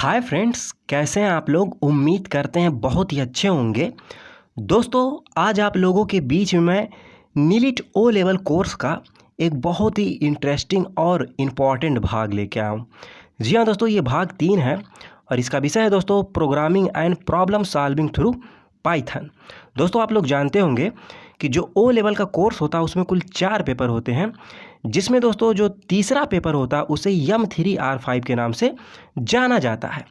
Hi friends, कैसे हैं आप लोग। उम्मीद करते हैं बहुत ही अच्छे होंगे। दोस्तों, आज आप लोगों के बीच में मैं नीलिट ओ लेवल कोर्स का एक बहुत ही इंटरेस्टिंग और इम्पॉर्टेंट भाग लेके आया हूँ। जी हाँ दोस्तों, ये भाग 3 है और इसका विषय है दोस्तों programming and problem solving through Python. दोस्तों, आप लोग जानते होंगे कि जो ओ लेवल का कोर्स होता है उसमें कुल 4 पेपर होते हैं, जिसमें दोस्तों जो तीसरा पेपर होता है उसे M3R5 के नाम से जाना जाता है।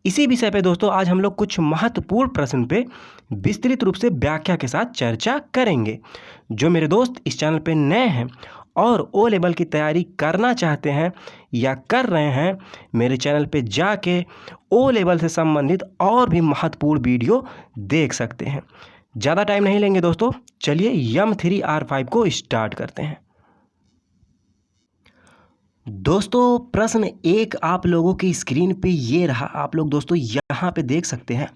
इसी विषय पे दोस्तों आज हम लोग कुछ महत्वपूर्ण प्रश्न पे विस्तृत रूप से व्याख्या के साथ चर्चा करेंगे। जो मेरे दोस्त इस चैनल पे नए हैं और ओ लेवल की तैयारी करना चाहते हैं या कर रहे हैं, मेरे चैनल पे जाके ओ लेवल से संबंधित और भी महत्वपूर्ण वीडियो देख सकते हैं। ज़्यादा टाइम नहीं लेंगे दोस्तों, चलिए M3R5 को स्टार्ट करते हैं। दोस्तों, प्रश्न 1 आप लोगों की स्क्रीन पे ये रहा। आप लोग दोस्तों यहाँ पे देख सकते हैं।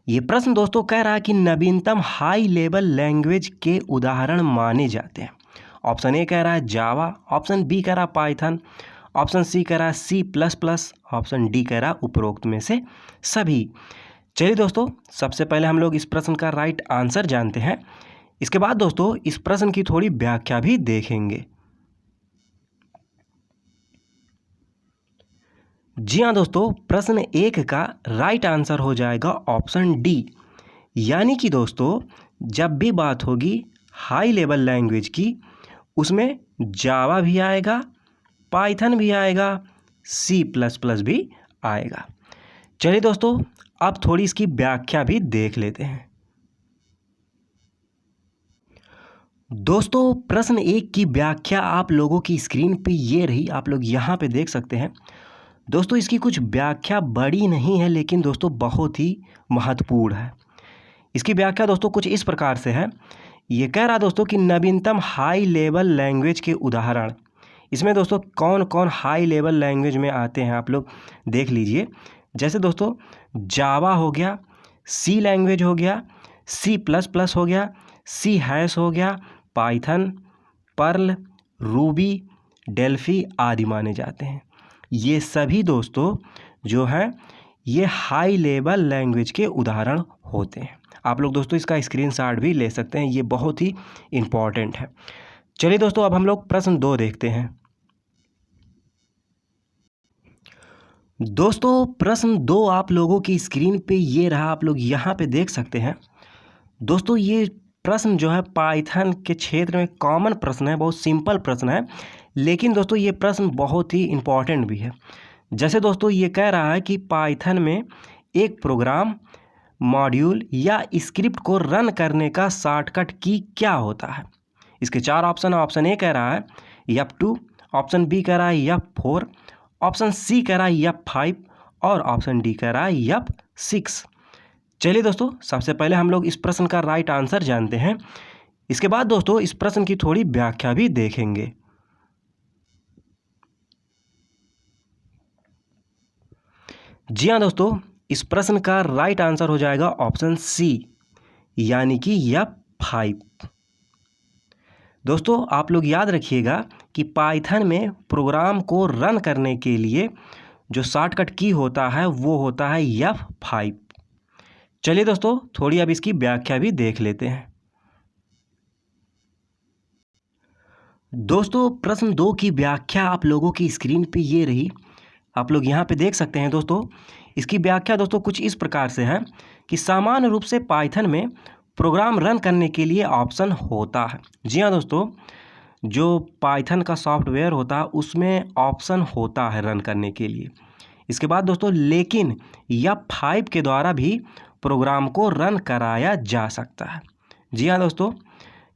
ये प्रश्न दोस्तों कह रहा है कि नवीनतम हाई लेवल लैंग्वेज के उदाहरण माने जाते हैं। ऑप्शन ए कह रहा है जावा, ऑप्शन बी कह रहा है पाइथन, ऑप्शन सी कह रहा है C++, ऑप्शन डी कह रहा है उपरोक्त में से सभी। चलिए दोस्तों, सबसे पहले हम लोग इस प्रश्न का राइट आंसर जानते हैं। इसके बाद दोस्तों इस प्रश्न की थोड़ी व्याख्या भी देखेंगे। जी हाँ दोस्तों, प्रश्न 1 का राइट आंसर हो जाएगा ऑप्शन डी। यानी कि दोस्तों जब भी बात होगी हाई लेवल लैंग्वेज की, उसमें जावा भी आएगा, पाइथन भी आएगा, C++ भी आएगा। चलिए दोस्तों, अब थोड़ी इसकी व्याख्या भी देख लेते हैं। दोस्तों, प्रश्न 1 की व्याख्या आप लोगों की स्क्रीन पे ये रही। आप लोग यहाँ पे देख सकते हैं। दोस्तों, इसकी कुछ व्याख्या बड़ी नहीं है, लेकिन दोस्तों बहुत ही महत्वपूर्ण है। इसकी व्याख्या दोस्तों कुछ इस प्रकार से है। ये कह रहा दोस्तों कि नवीनतम हाई लेवल लैंग्वेज के उदाहरण। इसमें दोस्तों कौन कौन हाई लेवल लैंग्वेज में आते हैं आप लोग देख लीजिए। जैसे दोस्तों जावा हो गया, C लैंग्वेज हो गया, C++ हो गया, C# हो गया, पाइथन, पर्ल, रूबी, डेल्फी आदि माने जाते हैं। ये सभी दोस्तों जो हैं ये हाई लेवल लैंग्वेज के उदाहरण होते हैं। आप लोग दोस्तों इसका स्क्रीनशॉट भी ले सकते हैं, ये बहुत ही इम्पॉर्टेंट है। चलिए दोस्तों, अब हम लोग प्रश्न 2 देखते हैं। दोस्तों, प्रश्न 2 आप लोगों की स्क्रीन पे ये रहा। आप लोग यहाँ पे देख सकते हैं। दोस्तों, ये प्रश्न जो है पाइथन के क्षेत्र में कॉमन प्रश्न है, बहुत सिंपल प्रश्न है, लेकिन दोस्तों ये प्रश्न बहुत ही इम्पॉर्टेंट भी है। जैसे दोस्तों ये कह रहा है कि पाइथन में एक प्रोग्राम, मॉड्यूल या स्क्रिप्ट को रन करने का शॉर्टकट की क्या होता है। इसके 4 ऑप्शन है। ऑप्शन ए कह रहा है F2, ऑप्शन बी कह रहा है F4, ऑप्शन सी कह रहा है F5 और ऑप्शन डी कह रहा है F6। चलिए दोस्तों, सबसे पहले हम लोग इस प्रश्न का राइट आंसर जानते हैं। इसके बाद दोस्तों इस प्रश्न की थोड़ी व्याख्या भी देखेंगे। जी हाँ दोस्तों, इस प्रश्न का राइट आंसर हो जाएगा ऑप्शन सी, यानी कि F5। दोस्तों आप लोग याद रखिएगा कि पाइथन में प्रोग्राम को रन करने के लिए जो शॉर्टकट की होता है वो होता है F5। चलिए दोस्तों, थोड़ी अब इसकी व्याख्या भी देख लेते हैं। दोस्तों, प्रश्न 2 की व्याख्या आप लोगों की स्क्रीन पे ये रही। आप लोग यहाँ पे देख सकते हैं। दोस्तों इसकी व्याख्या दोस्तों कुछ इस प्रकार से है कि सामान्य रूप से पाइथन में प्रोग्राम रन करने के लिए ऑप्शन होता है। जी हाँ दोस्तों, जो पाइथन का सॉफ्टवेयर होता है उसमें ऑप्शन होता है रन करने के लिए। इसके बाद दोस्तों लेकिन F5 के द्वारा भी प्रोग्राम को रन कराया जा सकता है। जी हाँ दोस्तों,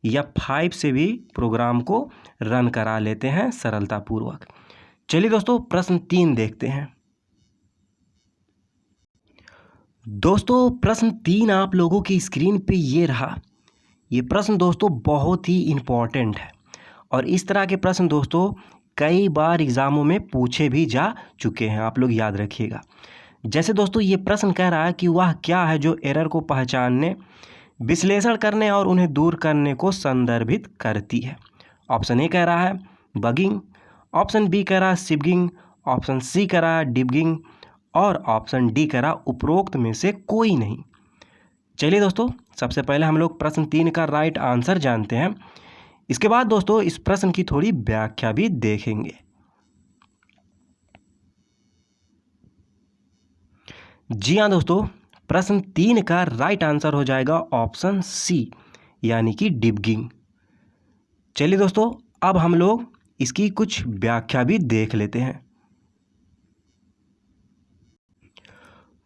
F5 से भी प्रोग्राम को रन करा लेते हैं सरलतापूर्वक। चलिए दोस्तों, प्रश्न 3 देखते हैं। दोस्तों, प्रश्न 3 आप लोगों की स्क्रीन पे ये रहा। ये प्रश्न दोस्तों बहुत ही इम्पॉर्टेंट है और इस तरह के प्रश्न दोस्तों कई बार एग्ज़ामों में पूछे भी जा चुके हैं। आप लोग याद रखिएगा। जैसे दोस्तों ये प्रश्न कह रहा है कि वह क्या है जो एरर को पहचानने, विश्लेषण करने और उन्हें दूर करने को संदर्भित करती है। ऑप्शन ए कह रहा है बगिंग, ऑप्शन बी कह रहा है सिबगिंग, ऑप्शन सी कह रहा है डिबगिंग, और ऑप्शन डी कह रहा उपरोक्त में से कोई नहीं। चलिए दोस्तों, सबसे पहले हम लोग प्रश्न 3 का राइट आंसर जानते हैं। इसके बाद दोस्तों इस प्रश्न की थोड़ी व्याख्या भी देखेंगे। जी हाँ दोस्तों, प्रश्न 3 का राइट आंसर हो जाएगा ऑप्शन सी, यानी कि डिबगिंग। चलिए दोस्तों, अब हम लोग इसकी कुछ व्याख्या भी देख लेते हैं।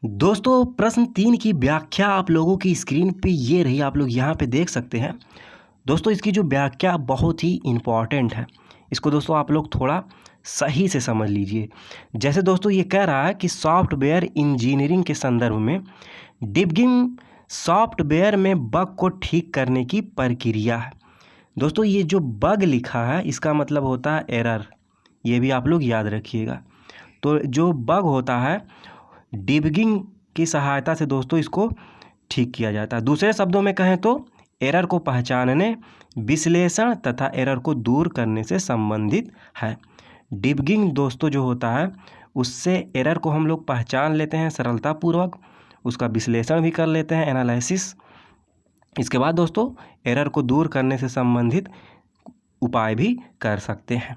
दोस्तों प्रश्न 3 की व्याख्या आप लोगों की स्क्रीन पे ये रही, आप लोग यहाँ पे देख सकते हैं। दोस्तों इसकी जो व्याख्या बहुत ही इम्पॉर्टेंट है, इसको दोस्तों आप लोग थोड़ा सही से समझ लीजिए। जैसे दोस्तों ये कह रहा है कि सॉफ्टवेयर इंजीनियरिंग के संदर्भ में डिबगिंग सॉफ्टवेयर में बग को ठीक करने की प्रक्रिया है। दोस्तों ये जो बग लिखा है इसका मतलब होता है एरर, ये भी आप लोग याद रखिएगा। तो जो बग होता है डिबगिंग की सहायता से दोस्तों इसको ठीक किया जाता है। दूसरे शब्दों में कहें तो एरर को पहचानने, विश्लेषण तथा एरर को दूर करने से संबंधित है। डिबगिंग दोस्तों जो होता है उससे एरर को हम लोग पहचान लेते हैं सरलतापूर्वक, उसका विश्लेषण भी कर लेते हैं, एनालिसिस। इसके बाद दोस्तों एरर को दूर करने से संबंधित उपाय भी कर सकते हैं।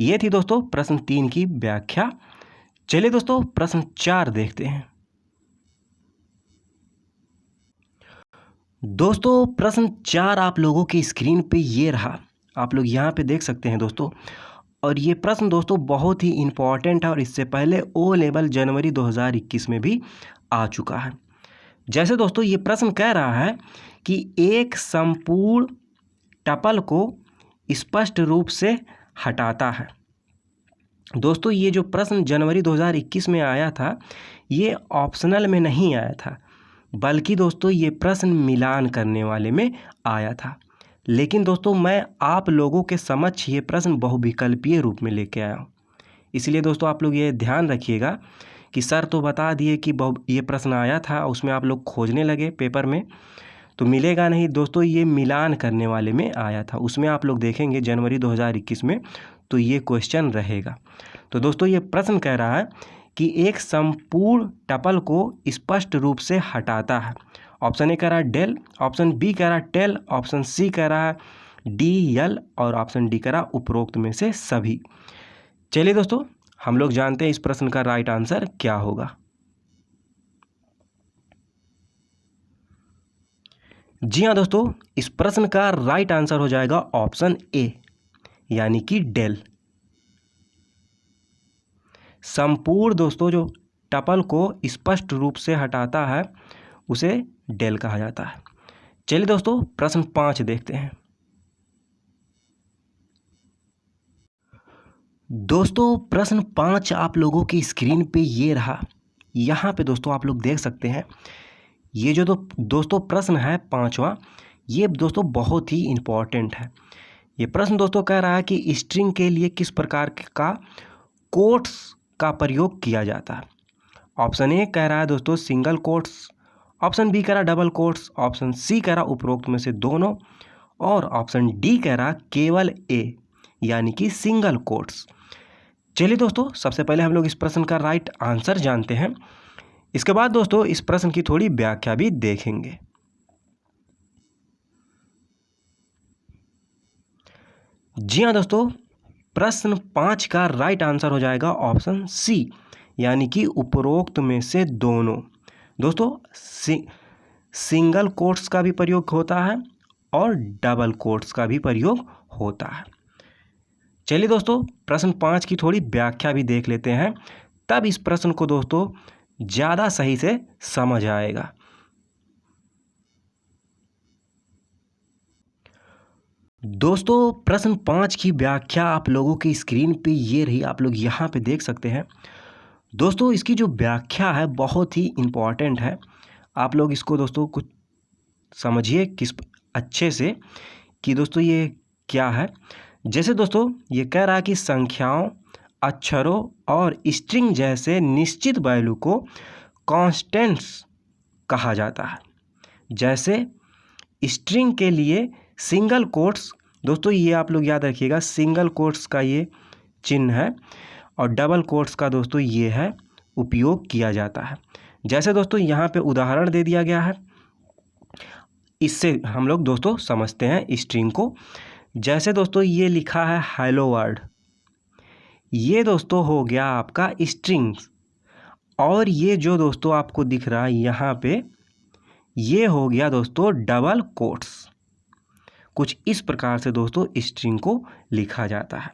ये थी दोस्तों प्रश्न 3 की व्याख्या। चलिए दोस्तों प्रश्न 4 देखते हैं। दोस्तों प्रश्न 4 आप लोगों की स्क्रीन पे ये रहा, आप लोग यहाँ पे देख सकते हैं दोस्तों। और ये प्रश्न दोस्तों बहुत ही इम्पॉर्टेंट है और इससे पहले ओ लेवल जनवरी 2021 में भी आ चुका है। जैसे दोस्तों ये प्रश्न कह रहा है कि एक संपूर्ण टपल को स्पष्ट रूप से हटाता है। दोस्तों ये जो प्रश्न जनवरी 2021 में आया था ये ऑप्शनल में नहीं आया था, बल्कि दोस्तों ये प्रश्न मिलान करने वाले में आया था। लेकिन दोस्तों मैं आप लोगों के समक्ष ये प्रश्न बहुविकल्पीय रूप में लेके आया हूँ। इसलिए दोस्तों आप लोग ये ध्यान रखिएगा कि सर तो बता दिए कि ये प्रश्न आया था, उसमें आप लोग खोजने लगे पेपर में तो मिलेगा नहीं। दोस्तों ये मिलान करने वाले में आया था, उसमें आप लोग देखेंगे जनवरी 2021 में तो ये क्वेश्चन रहेगा। तो दोस्तों ये प्रश्न कह रहा है कि एक संपूर्ण टपल को स्पष्ट रूप से हटाता है। ऑप्शन ए कह रहा है डेल, ऑप्शन बी कह रहा है टेल, ऑप्शन सी कह रहा है डी यल और ऑप्शन डी कह रहा है उपरोक्त में से सभी। चलिए दोस्तों हम लोग जानते हैं इस प्रश्न का राइट आंसर क्या होगा। जी हाँ दोस्तों, इस प्रश्न का राइट आंसर हो जाएगा ऑप्शन ए, यानी कि डेल। संपूर्ण दोस्तों जो टपल को स्पष्ट रूप से हटाता है उसे डेल कहा जाता है। चलिए दोस्तों प्रश्न 5 देखते हैं। दोस्तों प्रश्न 5 आप लोगों की स्क्रीन पे ये रहा, यहाँ पे दोस्तों आप लोग देख सकते हैं। ये जो दोस्तों प्रश्न है 5वां, ये दोस्तों बहुत ही इम्पोर्टेंट है। ये प्रश्न दोस्तों कह रहा है कि स्ट्रिंग के लिए किस प्रकार का कोट्स का प्रयोग किया जाता है। ऑप्शन ए कह रहा है दोस्तों सिंगल कोट्स, ऑप्शन बी कह रहा डबल कोट्स, ऑप्शन सी कह रहा उपरोक्त में से दोनों और ऑप्शन डी कह रहा केवल ए, यानी कि सिंगल कोट्स। चलिए दोस्तों सबसे पहले हम लोग इस प्रश्न का राइट आंसर जानते हैं। इसके बाद दोस्तों इस प्रश्न की थोड़ी व्याख्या भी देखेंगे। जी हाँ दोस्तों, प्रश्न 5 का राइट आंसर हो जाएगा ऑप्शन सी, यानी कि उपरोक्त में से दोनों। दोस्तों सिंगल कोट्स का भी प्रयोग होता है और डबल कोट्स का भी प्रयोग होता है। चलिए दोस्तों प्रश्न 5 की थोड़ी व्याख्या भी देख लेते हैं, तब इस प्रश्न को दोस्तों ज़्यादा सही से समझ आएगा। दोस्तों प्रश्न 5 की व्याख्या आप लोगों की स्क्रीन पे ये रही, आप लोग यहाँ पे देख सकते हैं। दोस्तों इसकी जो व्याख्या है बहुत ही इम्पॉर्टेंट है, आप लोग इसको दोस्तों कुछ समझिए किस अच्छे से कि दोस्तों ये क्या है। जैसे दोस्तों ये कह रहा है कि संख्याओं, अक्षरों और स्ट्रिंग जैसे निश्चित वैल्यू को कांस्टेंट्स कहा जाता है। जैसे स्ट्रिंग के लिए सिंगल कोट्स, दोस्तों ये आप लोग याद रखिएगा, सिंगल कोट्स का ये चिन्ह है और डबल कोट्स का दोस्तों ये है उपयोग किया जाता है। जैसे दोस्तों यहाँ पे उदाहरण दे दिया गया है, इससे हम लोग दोस्तों समझते हैं स्ट्रिंग को। जैसे दोस्तों ये लिखा है हेलो वर्ल्ड, ये दोस्तों हो गया आपका स्ट्रिंग्स। और ये जो दोस्तों आपको दिख रहा है यहाँ पे, ये हो गया दोस्तों डबल कोट्स। कुछ इस प्रकार से दोस्तों स्ट्रिंग को लिखा जाता है।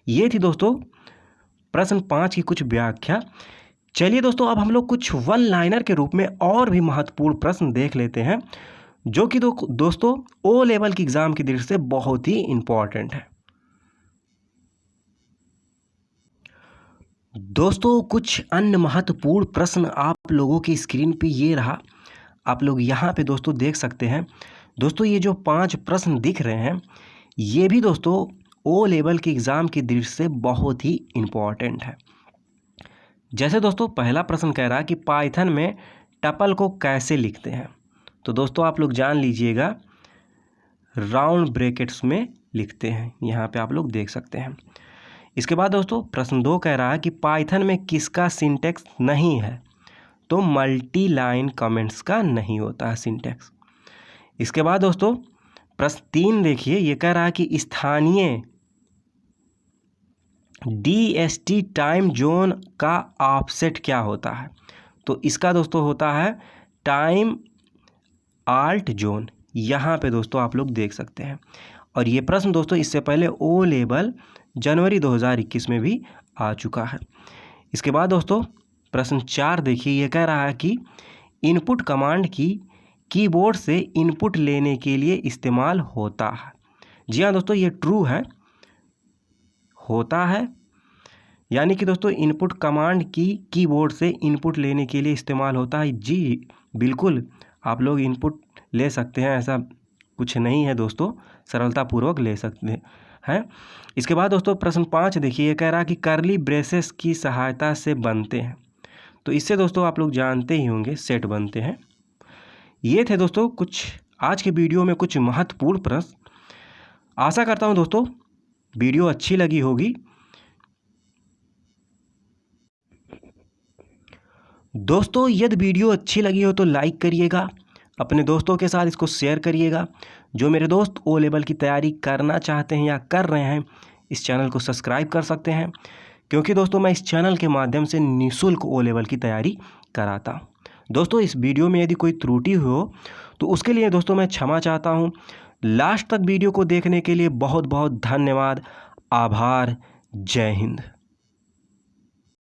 ये थी दोस्तों प्रश्न 5 की कुछ व्याख्या। चलिए दोस्तों अब हम लोग कुछ वन लाइनर के रूप में और भी महत्वपूर्ण प्रश्न देख लेते हैं, जो कि दोस्तों ओ लेवल की एग्जाम की दृष्टि से बहुत ही इंपॉर्टेंट है। दोस्तों कुछ अन्य महत्वपूर्ण प्रश्न आप लोगों की स्क्रीन पे ये रहा, आप लोग यहाँ पे दोस्तों देख सकते हैं। दोस्तों ये जो 5 प्रश्न दिख रहे हैं, ये भी दोस्तों ओ लेवल की एग्ज़ाम की दृष्टि से बहुत ही इम्पॉर्टेंट है। जैसे दोस्तों पहला प्रश्न कह रहा है कि पाइथन में टपल को कैसे लिखते हैं, तो दोस्तों आप लोग जान लीजिएगा राउंड ब्रैकेट्स में लिखते हैं, यहाँ पे आप लोग देख सकते हैं। इसके बाद दोस्तों प्रश्न 2 कह रहा है कि पाइथन में किसका सिंटैक्स नहीं है, तो मल्टी लाइन कमेंट्स का नहीं होता है सिंटैक्स। इसके बाद दोस्तों प्रश्न 3 देखिए, ये कह रहा है कि स्थानीय DST टाइम जोन का ऑफसेट क्या होता है, तो इसका दोस्तों होता है टाइम आल्ट जोन। यहाँ पे दोस्तों आप लोग देख सकते हैं। और ये प्रश्न दोस्तों इससे पहले ओ लेवल जनवरी 2021 में भी आ चुका है। इसके बाद दोस्तों प्रश्न 4 देखिए, ये कह रहा है कि इनपुट कमांड की कीबोर्ड से इनपुट लेने के लिए इस्तेमाल होता है। जी हाँ दोस्तों, ये ट्रू है, होता है, यानी कि दोस्तों इनपुट कमांड की कीबोर्ड से इनपुट लेने के लिए इस्तेमाल होता है। जी बिल्कुल, आप लोग इनपुट ले सकते हैं, ऐसा कुछ नहीं है दोस्तों, सरलतापूर्वक ले सकते हैं। इसके बाद दोस्तों प्रश्न 5 देखिए, ये कह रहा है कि कर्ली ब्रेसेस की सहायता से बनते हैं, तो इससे दोस्तों आप लोग जानते ही होंगे सेट बनते हैं। ये थे दोस्तों कुछ आज के वीडियो में कुछ महत्वपूर्ण प्रश्न। आशा करता हूँ दोस्तों वीडियो अच्छी लगी होगी। दोस्तों यदि वीडियो अच्छी लगी हो तो लाइक करिएगा, अपने दोस्तों के साथ इसको शेयर करिएगा। जो मेरे दोस्त ओ लेवल की तैयारी करना चाहते हैं या कर रहे हैं, इस चैनल को सब्सक्राइब कर सकते हैं, क्योंकि दोस्तों मैं इस चैनल के माध्यम से निःशुल्क ओ लेवल की तैयारी कराता हूँ। दोस्तों इस वीडियो में यदि कोई त्रुटि हो तो उसके लिए दोस्तों मैं क्षमा चाहता हूँ। लास्ट तक वीडियो को देखने के लिए बहुत बहुत धन्यवाद, आभार, जय हिंद।